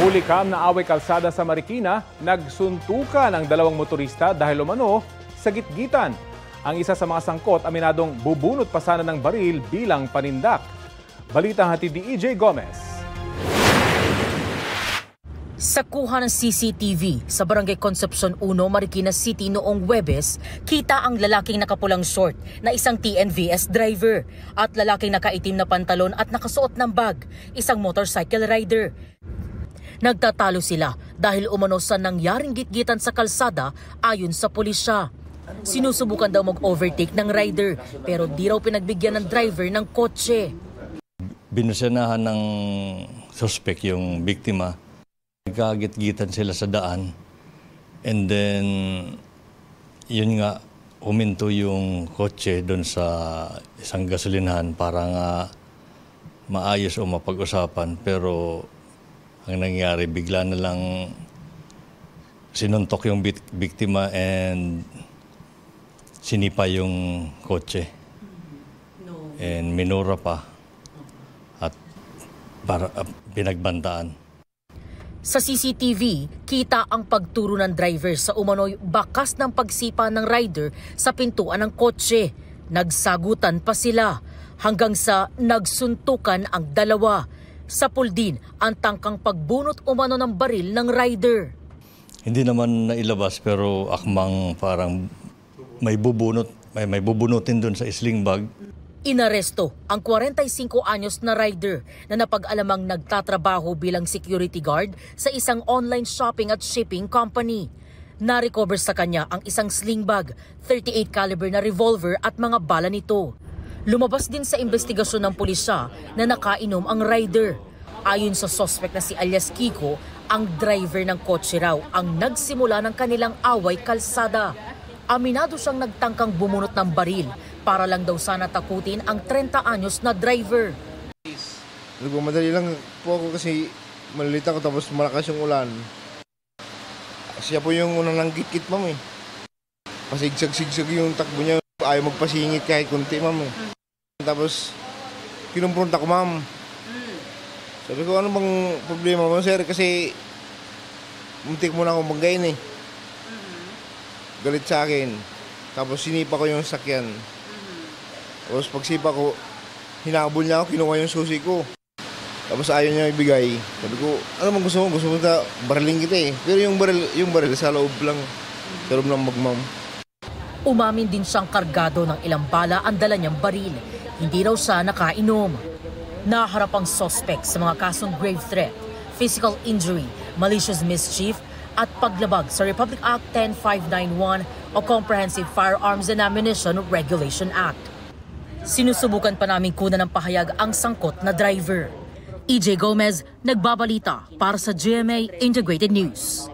Hulikam na away kalsada sa Marikina, nagsuntukan ang dalawang motorista dahil umano sa gitgitan. Ang isa sa mga sangkot aminadong bubunot pa sana ng baril bilang panindak. Balitang hatid ni EJ Gomez. Sa kuha ng CCTV sa Barangay Concepcion 1, Marikina City noong Huwebes, kita ang lalaking nakapulang short na isang TNVS driver at lalaking nakaitim na pantalon at nakasuot ng bag, isang motorcycle rider. Nagtatalo sila dahil umano sa nangyaring gitgitan sa kalsada ayon sa pulisya. Sinusubukan daw mag-overtake ng rider pero di raw pinagbigyan ng driver ng kotse. Binusinahan ng suspect yung biktima. Nagkagit-gitan sila sa daan and then yun nga huminto yung kotse doon sa isang gasolinahan para nga maayos o mapag-usapan, pero ang nangyari bigla na lang sinuntok yung biktima and sinipa yung kotse and minura pa at pinagbantaan. Sa CCTV, kita ang pagturo ng driver sa umano'y bakas ng pagsipa ng rider sa pintuan ng kotse. Nagsagutan pa sila hanggang sa nagsuntukan ang dalawa. Sapul din ang tangkang pagbunot umano ng baril ng rider. Hindi naman nailabas pero akmang parang may bubunutin doon sa sling bag. Inaresto ang 45 anyos na rider na napag-alamang nagtatrabaho bilang security guard sa isang online shopping at shipping company. Na-recover sa kanya ang isang sling bag, 38 caliber na revolver at mga bala nito. Lumabas din sa investigasyon ng pulisya na nakainom ang rider. Ayon sa suspect na si alias Kiko, ang driver ng kotse raw ang nagsimula ng kanilang away kalsada. Aminado siyang nagtangkang bumunot ng baril para lang daw sana takutin ang 30 anyos na driver. Nagmamadali lang po ako kasi malilit ako tapos malakas yung ulan. Siya po yung unang nanggit-git, ma'am eh. Pasigsag-sigsag yung takbo niya. Ayaw magpasingit kahit kunti, ma'am eh. Tapos kinumpronta ko, ma'am. Sabi ko, ano bang problema mo, sir? Kasi muntik mo na akong banggain eh. Galit sa akin. Tapos sinipa ko yung sakyan. Tapos pagsipa ko, hinabol niya ako, kinuha yung susi ko. Tapos ayaw niya ibigay. Sabi ko, ano bang gusto mo? Gusto mo na bariling kita eh. Pero yung baril sa loob lang. Sa loob ng magmam. Umamin din siyang kargado ng ilang bala ang dala niyang baril. Hindi raw siya nakainom. Naharap ang suspect sa mga kasong grave threat, physical injury, malicious mischief, at paglabag sa Republic Act 10591 o Comprehensive Firearms and Ammunition Regulation Act. Sinusubukan pa namin kunan ng pahayag ang sangkot na driver. EJ Gomez, nagbabalita para sa GMA Integrated News.